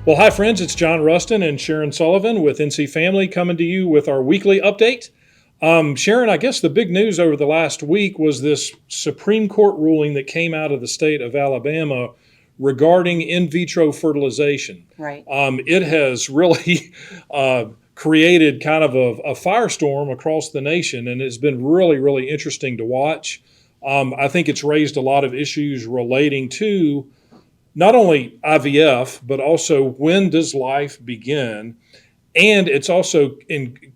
Well, hi, friends. It's John Rustin and Sharon Sullivan with NC Family coming to you with our weekly update. Sharon, I guess the big news over the last week was this Supreme Court ruling that came out of the state of Alabama regarding in vitro fertilization. Right. It has really created kind of a firestorm across the nation, and it's been really, really interesting to watch. I think it's raised a lot of issues relating to not only IVF, but also when does life begin? And it's also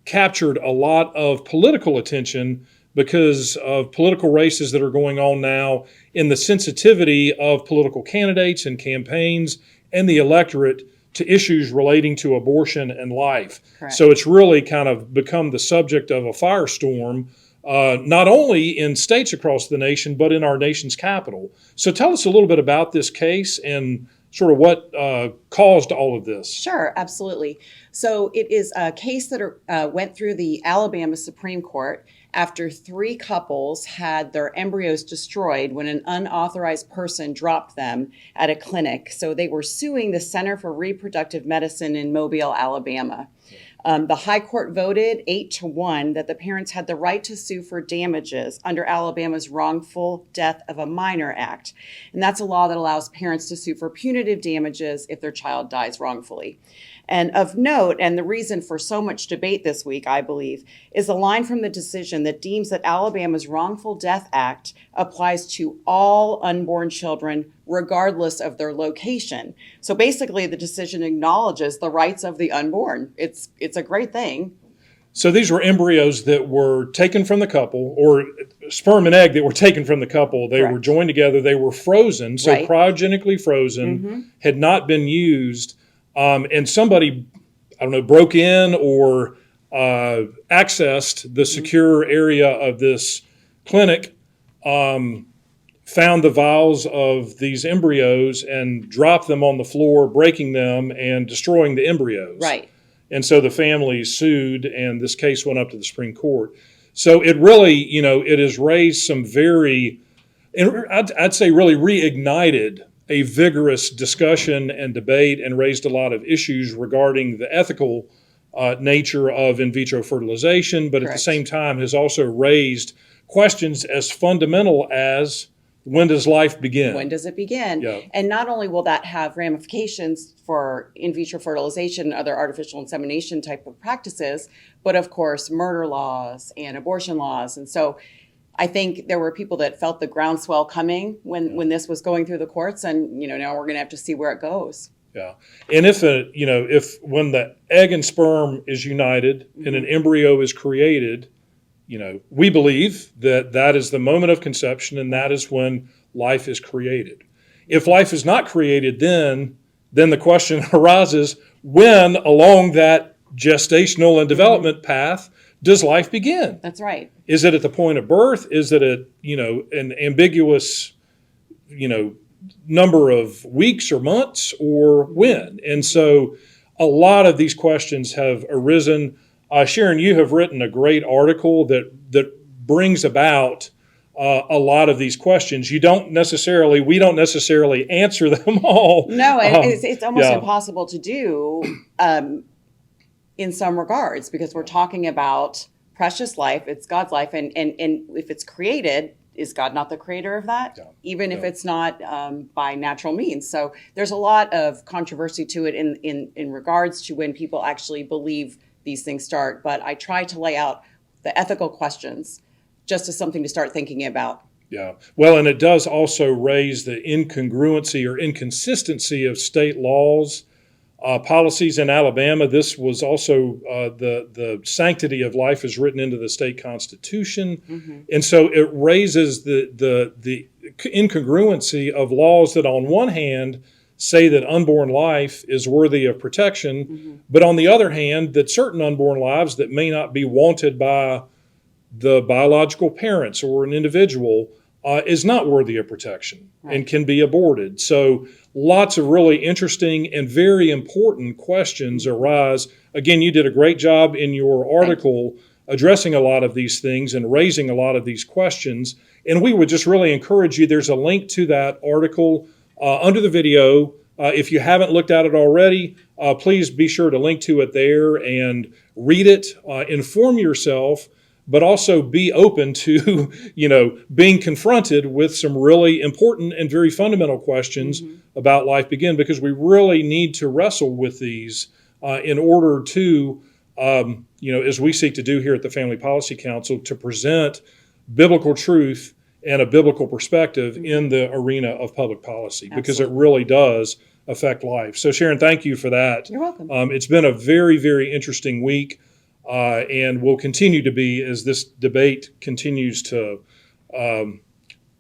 captured a lot of political attention because of political races that are going on now in the sensitivity of political candidates and campaigns and the electorate to issues relating to abortion and life. Correct. So it's really kind of become the subject of a firestorm, not only in states across the nation, but in our nation's capital. So tell us a little bit about this case and sort of what caused all of this. Sure, absolutely. So it is a case that went through the Alabama Supreme Court after 3 couples had their embryos destroyed when an unauthorized person dropped them at a clinic. So they were suing the Center for Reproductive Medicine in Mobile, Alabama. The High Court voted 8-1 that the parents had the right to sue for damages under Alabama's Wrongful Death of a Minor Act. And that's a law that allows parents to sue for punitive damages if their child dies wrongfully. And of note, and the reason for so much debate this week, I believe, is a line from the decision that deems that Alabama's Wrongful Death Act applies to all unborn children, regardless of their location. So basically, the decision acknowledges the rights of the unborn. It's a great thing. So these were embryos that were taken from the couple, or sperm and egg that were taken from the couple. They Correct. were joined together. They were frozen, so Right. cryogenically frozen, had not been used. And somebody, I don't know, broke in or accessed the secure area of this clinic, found the vials of these embryos and dropped them on the floor, breaking them and destroying the embryos. Right. And so the family sued, and this case went up to the Supreme Court. So it really, it has raised some very, and I'd say really reignited a vigorous discussion and debate and raised a lot of issues regarding the ethical nature of in vitro fertilization, but at the Correct. same time has also raised questions as fundamental as when does life begin? When does it begin? Yeah. And not only will that have ramifications for in vitro fertilization and other artificial insemination type of practices, but of course, murder laws and abortion laws. And so I think there were people that felt the groundswell coming when this was going through the courts, and now we're going to have to see where it goes. Yeah, and if when the egg and sperm is united and an embryo is created, we believe that is the moment of conception, and that is when life is created. If life is not created, then the question arises: when along that gestational and development path does life begin? That's right. Is it at the point of birth? Is it at an ambiguous number of weeks or months, or when? And so a lot of these questions have arisen. Sharon, you have written a great article that brings about a lot of these questions. We don't necessarily answer them all. No, it's almost yeah. impossible to do in some regards, because we're talking about precious life. It's God's life, and if it's created, is God not the creator of that? Yeah. Even if Yeah. it's not by natural means. So there's a lot of controversy to it in regards to when people actually believe these things start. But I try to lay out the ethical questions just as something to start thinking about. Yeah. Well, and it does also raise the incongruency or inconsistency of state laws, policies in Alabama. This was also the sanctity of life is written into the state constitution, and so it raises the incongruency of laws that, on one hand, say that unborn life is worthy of protection, but on the other hand, that certain unborn lives that may not be wanted by the biological parents or an individual is not worthy of protection and can be aborted. So lots of really interesting and very important questions arise. Again, you did a great job in your article addressing a lot of these things and raising a lot of these questions. And we would just really encourage you, there's a link to that article under the video. If you haven't looked at it already, please be sure to link to it there and read it, inform yourself, but also be open to, being confronted with some really important and very fundamental questions about Life Begin, because we really need to wrestle with these in order to, as we seek to do here at the Family Policy Council, to present biblical truth and a biblical perspective in the arena of public policy, because it really does affect life. So Sharon, thank you for that. You're welcome. It's been a very, very interesting week, and will continue to be as this debate continues to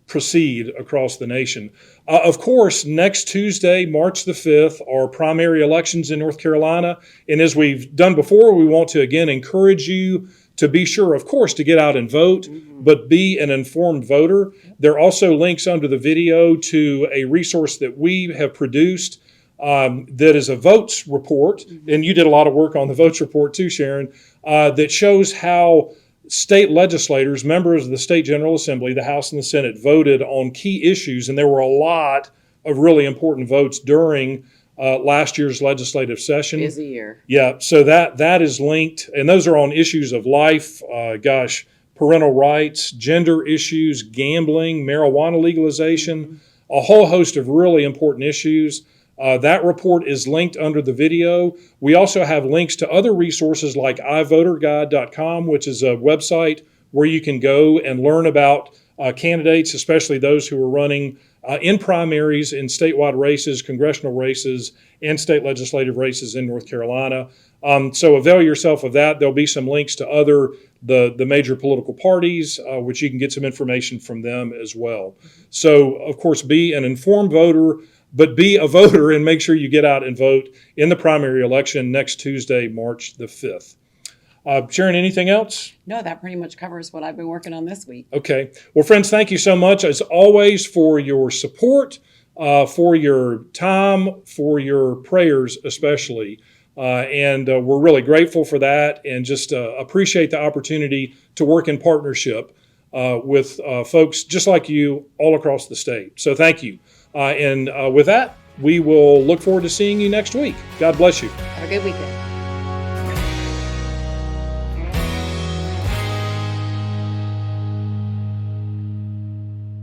proceed across the nation. Of course, next Tuesday, March the 5th, are primary elections in North Carolina. And as we've done before, we want to again encourage you to be sure, of course, to get out and vote, but be an informed voter. There are also links under the video to a resource that we have produced that is a votes report. And you did a lot of work on the votes report too, Sharon, that shows how state legislators, members of the State General Assembly, the House and the Senate, voted on key issues. And there were a lot of really important votes during last year's legislative session. Busy year. Yeah, so that is linked, and those are on issues of life, parental rights, gender issues, gambling, marijuana legalization, a whole host of really important issues. That report is linked under the video. We also have links to other resources like ivoterguide.com, which is a website where you can go and learn about candidates, especially those who are running in primaries, in statewide races, congressional races, and state legislative races in North Carolina. So avail yourself of that. There'll be some links to the major political parties, which you can get some information from them as well. So, of course, be an informed voter, but be a voter and make sure you get out and vote in the primary election next Tuesday, March the 5th. Sharon, anything else? No, that pretty much covers what I've been working on this week. Okay. Well, friends, thank you so much, as always, for your support, for your time, for your prayers especially. And we're really grateful for that, and just appreciate the opportunity to work in partnership with folks just like you all across the state. So thank you. And with that, we will look forward to seeing you next week. God bless you. Have a good weekend.